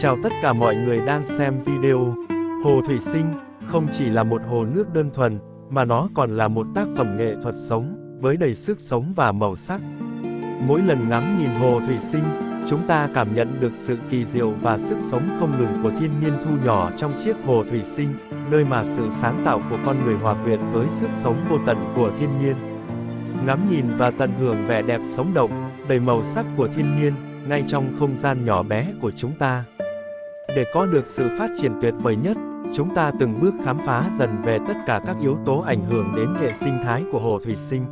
Chào tất cả mọi người đang xem video. Hồ thủy sinh không chỉ là một hồ nước đơn thuần, mà nó còn là một tác phẩm nghệ thuật sống, với đầy sức sống và màu sắc. Mỗi lần ngắm nhìn hồ thủy sinh, chúng ta cảm nhận được sự kỳ diệu và sức sống không ngừng của thiên nhiên thu nhỏ trong chiếc hồ thủy sinh, nơi mà sự sáng tạo của con người hòa quyện với sức sống vô tận của thiên nhiên. Ngắm nhìn và tận hưởng vẻ đẹp sống động, đầy màu sắc của thiên nhiên, ngay trong không gian nhỏ bé của chúng ta. Để có được sự phát triển tuyệt vời nhất, chúng ta từng bước khám phá dần về tất cả các yếu tố ảnh hưởng đến hệ sinh thái của hồ thủy sinh.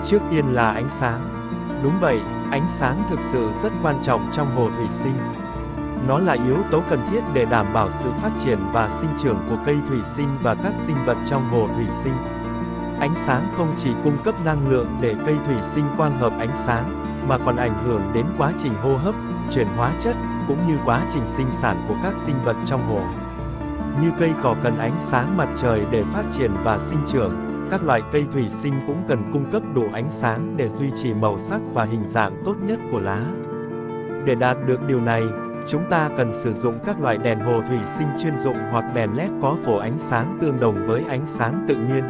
Trước tiên là ánh sáng. Đúng vậy, ánh sáng thực sự rất quan trọng trong hồ thủy sinh. Nó là yếu tố cần thiết để đảm bảo sự phát triển và sinh trưởng của cây thủy sinh và các sinh vật trong hồ thủy sinh. Ánh sáng không chỉ cung cấp năng lượng để cây thủy sinh quang hợp ánh sáng, mà còn ảnh hưởng đến quá trình hô hấp, chuyển hóa chất, cũng như quá trình sinh sản của các sinh vật trong hồ. Như cây cỏ cần ánh sáng mặt trời để phát triển và sinh trưởng, các loại cây thủy sinh cũng cần cung cấp đủ ánh sáng để duy trì màu sắc và hình dạng tốt nhất của lá. Để đạt được điều này, chúng ta cần sử dụng các loại đèn hồ thủy sinh chuyên dụng hoặc đèn LED có phổ ánh sáng tương đồng với ánh sáng tự nhiên.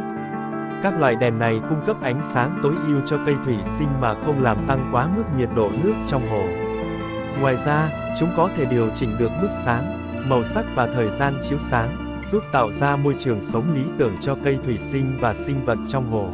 Các loại đèn này cung cấp ánh sáng tối ưu cho cây thủy sinh mà không làm tăng quá mức nhiệt độ nước trong hồ. Ngoài ra, chúng có thể điều chỉnh được mức sáng, màu sắc và thời gian chiếu sáng, giúp tạo ra môi trường sống lý tưởng cho cây thủy sinh và sinh vật trong hồ.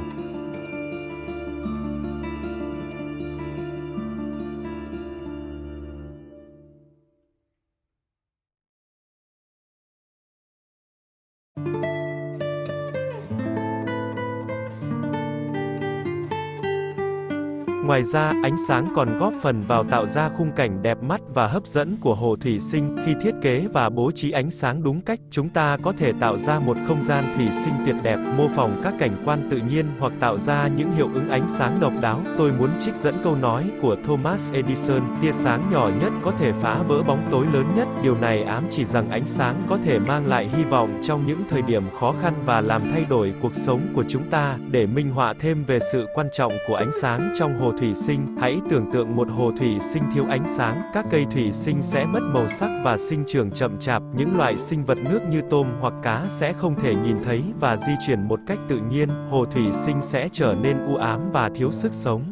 Ngoài ra, ánh sáng còn góp phần vào tạo ra khung cảnh đẹp mắt và hấp dẫn của hồ thủy sinh. Khi thiết kế và bố trí ánh sáng đúng cách, chúng ta có thể tạo ra một không gian thủy sinh tuyệt đẹp, mô phỏng các cảnh quan tự nhiên hoặc tạo ra những hiệu ứng ánh sáng độc đáo. Tôi muốn trích dẫn câu nói của Thomas Edison, tia sáng nhỏ nhất có thể phá vỡ bóng tối lớn nhất. Điều này ám chỉ rằng ánh sáng có thể mang lại hy vọng trong những thời điểm khó khăn và làm thay đổi cuộc sống của chúng ta. Để minh họa thêm về sự quan trọng của ánh sáng trong hồ thủy sinh, hãy tưởng tượng một hồ thủy sinh thiếu ánh sáng, các cây thủy sinh sẽ mất màu sắc và sinh trưởng chậm chạp, những loại sinh vật nước như tôm hoặc cá sẽ không thể nhìn thấy và di chuyển một cách tự nhiên, hồ thủy sinh sẽ trở nên u ám và thiếu sức sống.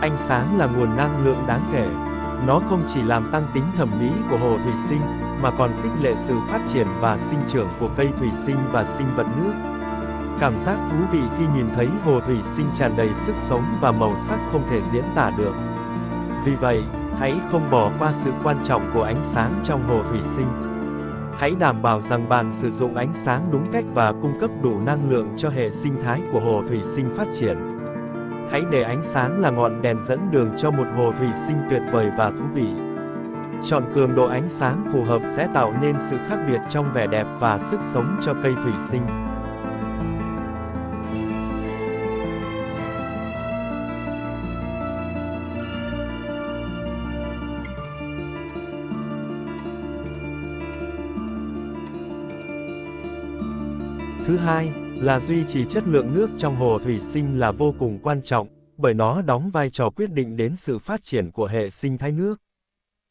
Ánh sáng là nguồn năng lượng đáng kể. Nó không chỉ làm tăng tính thẩm mỹ của hồ thủy sinh, mà còn khích lệ sự phát triển và sinh trưởng của cây thủy sinh và sinh vật nước. Cảm giác thú vị khi nhìn thấy hồ thủy sinh tràn đầy sức sống và màu sắc không thể diễn tả được. Vì vậy, hãy không bỏ qua sự quan trọng của ánh sáng trong hồ thủy sinh. Hãy đảm bảo rằng bạn sử dụng ánh sáng đúng cách và cung cấp đủ năng lượng cho hệ sinh thái của hồ thủy sinh phát triển. Hãy để ánh sáng là ngọn đèn dẫn đường cho một hồ thủy sinh tuyệt vời và thú vị. Chọn cường độ ánh sáng phù hợp sẽ tạo nên sự khác biệt trong vẻ đẹp và sức sống cho cây thủy sinh. Thứ hai, là duy trì chất lượng nước trong hồ thủy sinh là vô cùng quan trọng, bởi nó đóng vai trò quyết định đến sự phát triển của hệ sinh thái nước.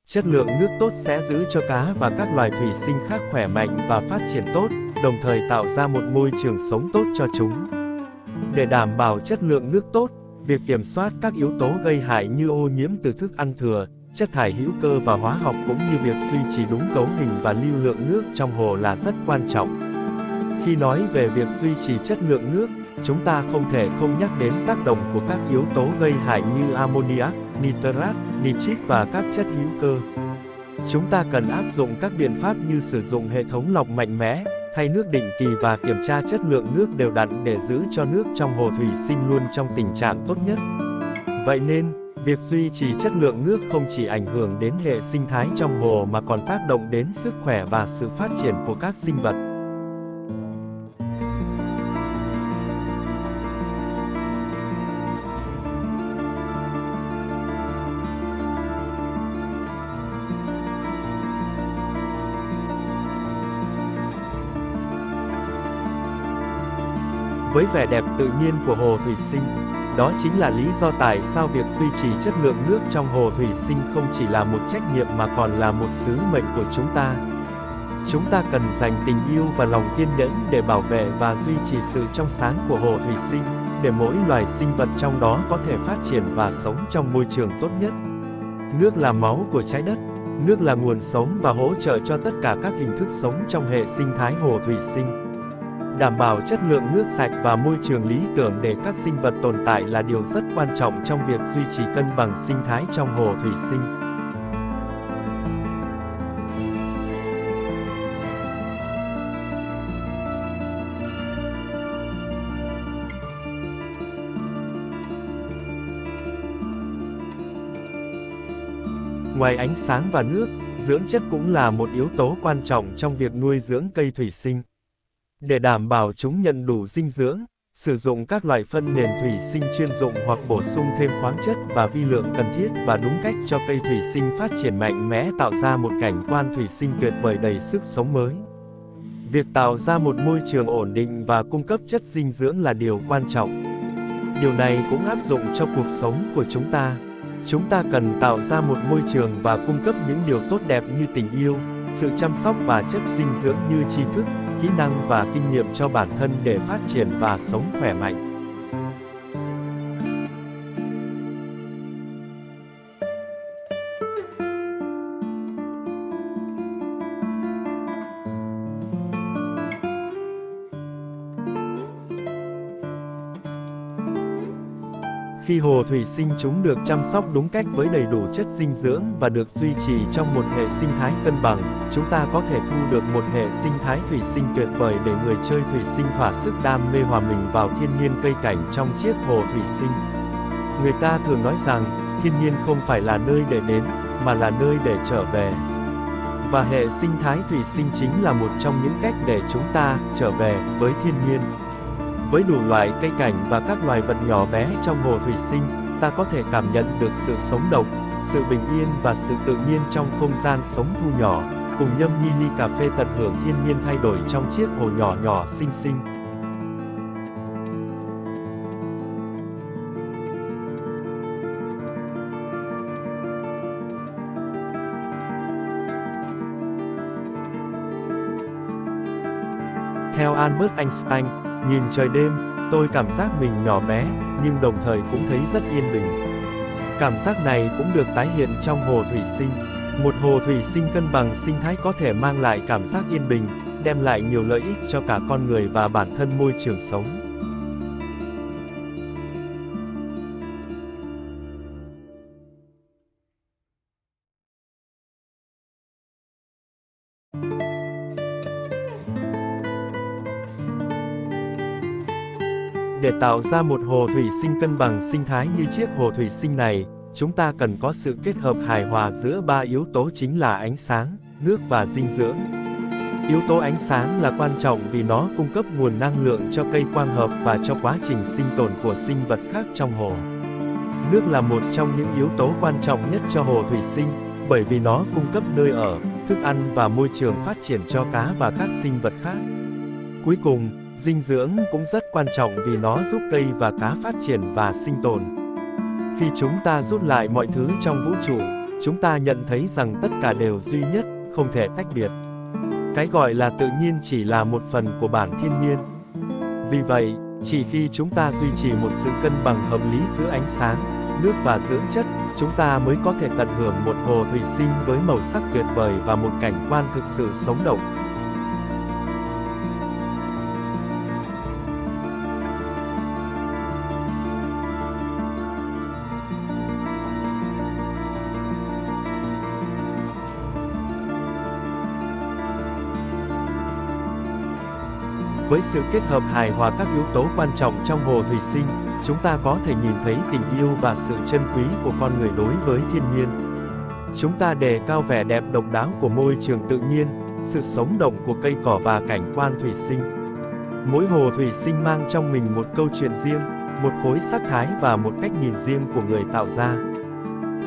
Chất lượng nước tốt sẽ giữ cho cá và các loài thủy sinh khác khỏe mạnh và phát triển tốt, đồng thời tạo ra một môi trường sống tốt cho chúng. Để đảm bảo chất lượng nước tốt, việc kiểm soát các yếu tố gây hại như ô nhiễm từ thức ăn thừa, chất thải hữu cơ và hóa học cũng như việc duy trì đúng cấu hình và lưu lượng nước trong hồ là rất quan trọng. Khi nói về việc duy trì chất lượng nước, chúng ta không thể không nhắc đến tác động của các yếu tố gây hại như ammoniac, nitrat, nitrit và các chất hữu cơ. Chúng ta cần áp dụng các biện pháp như sử dụng hệ thống lọc mạnh mẽ, thay nước định kỳ và kiểm tra chất lượng nước đều đặn để giữ cho nước trong hồ thủy sinh luôn trong tình trạng tốt nhất. Vậy nên, Việc duy trì chất lượng nước không chỉ ảnh hưởng đến hệ sinh thái trong hồ mà còn tác động đến sức khỏe và sự phát triển của các sinh vật. Với vẻ đẹp tự nhiên của hồ thủy sinh, đó chính là lý do tại sao việc duy trì chất lượng nước trong hồ thủy sinh không chỉ là một trách nhiệm mà còn là một sứ mệnh của chúng ta. Chúng ta cần dành tình yêu và lòng kiên nhẫn để bảo vệ và duy trì sự trong sáng của hồ thủy sinh, để mỗi loài sinh vật trong đó có thể phát triển và sống trong môi trường tốt nhất. Nước là máu của trái đất, nước là nguồn sống và hỗ trợ cho tất cả các hình thức sống trong hệ sinh thái hồ thủy sinh. Đảm bảo chất lượng nước sạch và môi trường lý tưởng để các sinh vật tồn tại là điều rất quan trọng trong việc duy trì cân bằng sinh thái trong hồ thủy sinh. Ngoài ánh sáng và nước, dưỡng chất cũng là một yếu tố quan trọng trong việc nuôi dưỡng cây thủy sinh. Để đảm bảo chúng nhận đủ dinh dưỡng, sử dụng các loại phân nền thủy sinh chuyên dụng hoặc bổ sung thêm khoáng chất và vi lượng cần thiết và đúng cách cho cây thủy sinh phát triển mạnh mẽ, tạo ra một cảnh quan thủy sinh tuyệt vời đầy sức sống mới. Việc tạo ra một môi trường ổn định và cung cấp chất dinh dưỡng là điều quan trọng. Điều này cũng áp dụng cho cuộc sống của chúng ta. Chúng ta cần tạo ra một môi trường và cung cấp những điều tốt đẹp như tình yêu, sự chăm sóc và chất dinh dưỡng như tri thức, kỹ năng và kinh nghiệm cho bản thân để phát triển và sống khỏe mạnh. Khi hồ thủy sinh chúng được chăm sóc đúng cách với đầy đủ chất dinh dưỡng và được duy trì trong một hệ sinh thái cân bằng, chúng ta có thể thu được một hệ sinh thái thủy sinh tuyệt vời để người chơi thủy sinh thỏa sức đam mê hòa mình vào thiên nhiên cây cảnh trong chiếc hồ thủy sinh. Người ta thường nói rằng, thiên nhiên không phải là nơi để đến, mà là nơi để trở về. Và hệ sinh thái thủy sinh chính là một trong những cách để chúng ta trở về với thiên nhiên. Với đủ loại cây cảnh và các loài vật nhỏ bé trong hồ thủy sinh, ta có thể cảm nhận được sự sống động, sự bình yên và sự tự nhiên trong không gian sống thu nhỏ, cùng nhâm nhi ly cà phê tận hưởng thiên nhiên thay đổi trong chiếc hồ nhỏ nhỏ xinh xinh. Theo Albert Einstein, nhìn trời đêm, tôi cảm giác mình nhỏ bé, nhưng đồng thời cũng thấy rất yên bình. Cảm giác này cũng được tái hiện trong hồ thủy sinh. Một hồ thủy sinh cân bằng sinh thái có thể mang lại cảm giác yên bình, đem lại nhiều lợi ích cho cả con người và bản thân môi trường sống. Để tạo ra một hồ thủy sinh cân bằng sinh thái như chiếc hồ thủy sinh này, chúng ta cần có sự kết hợp hài hòa giữa ba yếu tố chính là ánh sáng, nước và dinh dưỡng. Yếu tố ánh sáng là quan trọng vì nó cung cấp nguồn năng lượng cho cây quang hợp và cho quá trình sinh tồn của sinh vật khác trong hồ. Nước là một trong những yếu tố quan trọng nhất cho hồ thủy sinh, bởi vì nó cung cấp nơi ở, thức ăn và môi trường phát triển cho cá và các sinh vật khác. Cuối cùng, dinh dưỡng cũng rất quan trọng vì nó giúp cây và cá phát triển và sinh tồn. Khi chúng ta rút lại mọi thứ trong vũ trụ, chúng ta nhận thấy rằng tất cả đều duy nhất, không thể tách biệt. Cái gọi là tự nhiên chỉ là một phần của bản thiên nhiên. Vì vậy, chỉ khi chúng ta duy trì một sự cân bằng hợp lý giữa ánh sáng, nước và dưỡng chất, chúng ta mới có thể tận hưởng một hồ thủy sinh với màu sắc tuyệt vời và một cảnh quan thực sự sống động. Với sự kết hợp hài hòa các yếu tố quan trọng trong hồ thủy sinh, chúng ta có thể nhìn thấy tình yêu và sự trân quý của con người đối với thiên nhiên. Chúng ta đề cao vẻ đẹp độc đáo của môi trường tự nhiên, sự sống động của cây cỏ và cảnh quan thủy sinh. Mỗi hồ thủy sinh mang trong mình một câu chuyện riêng, một khối sắc thái và một cách nhìn riêng của người tạo ra.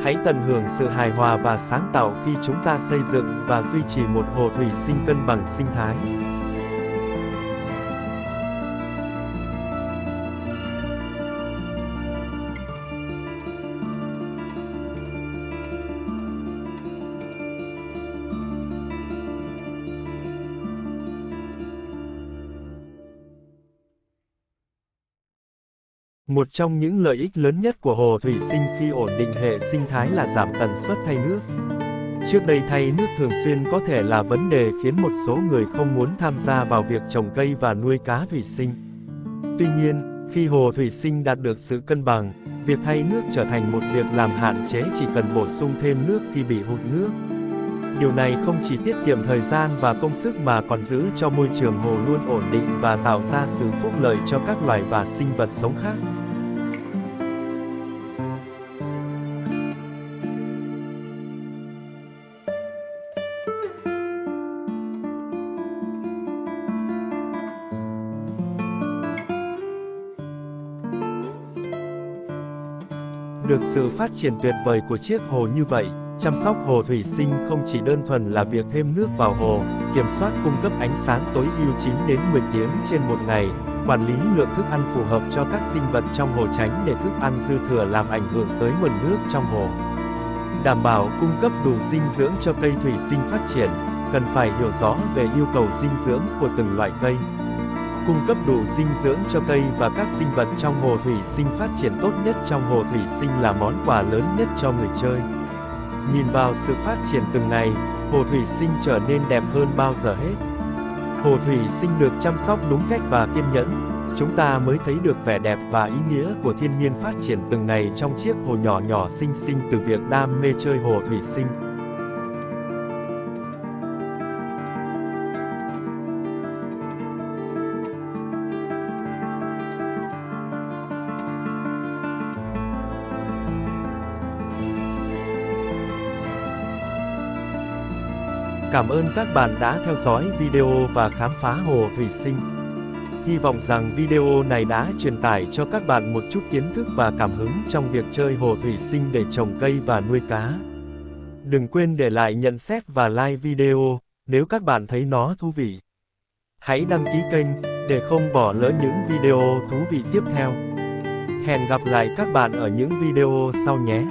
Hãy tận hưởng sự hài hòa và sáng tạo khi chúng ta xây dựng và duy trì một hồ thủy sinh cân bằng sinh thái. Một trong những lợi ích lớn nhất của hồ thủy sinh khi ổn định hệ sinh thái là giảm tần suất thay nước. Trước đây thay nước thường xuyên có thể là vấn đề khiến một số người không muốn tham gia vào việc trồng cây và nuôi cá thủy sinh. Tuy nhiên, khi hồ thủy sinh đạt được sự cân bằng, việc thay nước trở thành một việc làm hạn chế, chỉ cần bổ sung thêm nước khi bị hụt nước. Điều này không chỉ tiết kiệm thời gian và công sức mà còn giữ cho môi trường hồ luôn ổn định và tạo ra sự phúc lợi cho các loài và sinh vật sống khác. Được sự phát triển tuyệt vời của chiếc hồ như vậy, chăm sóc hồ thủy sinh không chỉ đơn thuần là việc thêm nước vào hồ, kiểm soát cung cấp ánh sáng tối ưu 9 đến 10 tiếng trên một ngày, quản lý lượng thức ăn phù hợp cho các sinh vật trong hồ, tránh để thức ăn dư thừa làm ảnh hưởng tới nguồn nước trong hồ. Đảm bảo cung cấp đủ dinh dưỡng cho cây thủy sinh phát triển, cần phải hiểu rõ về yêu cầu dinh dưỡng của từng loại cây. Cung cấp đủ dinh dưỡng cho cây và các sinh vật trong hồ thủy sinh phát triển tốt nhất trong hồ thủy sinh là món quà lớn nhất cho người chơi. Nhìn vào sự phát triển từng ngày, hồ thủy sinh trở nên đẹp hơn bao giờ hết. Hồ thủy sinh được chăm sóc đúng cách và kiên nhẫn, chúng ta mới thấy được vẻ đẹp và ý nghĩa của thiên nhiên phát triển từng ngày trong chiếc hồ nhỏ nhỏ xinh xinh từ việc đam mê chơi hồ thủy sinh. Cảm ơn các bạn đã theo dõi video và khám phá hồ thủy sinh. Hy vọng rằng video này đã truyền tải cho các bạn một chút kiến thức và cảm hứng trong việc chơi hồ thủy sinh để trồng cây và nuôi cá. Đừng quên để lại nhận xét và like video nếu các bạn thấy nó thú vị. Hãy đăng ký kênh để không bỏ lỡ những video thú vị tiếp theo. Hẹn gặp lại các bạn ở những video sau nhé.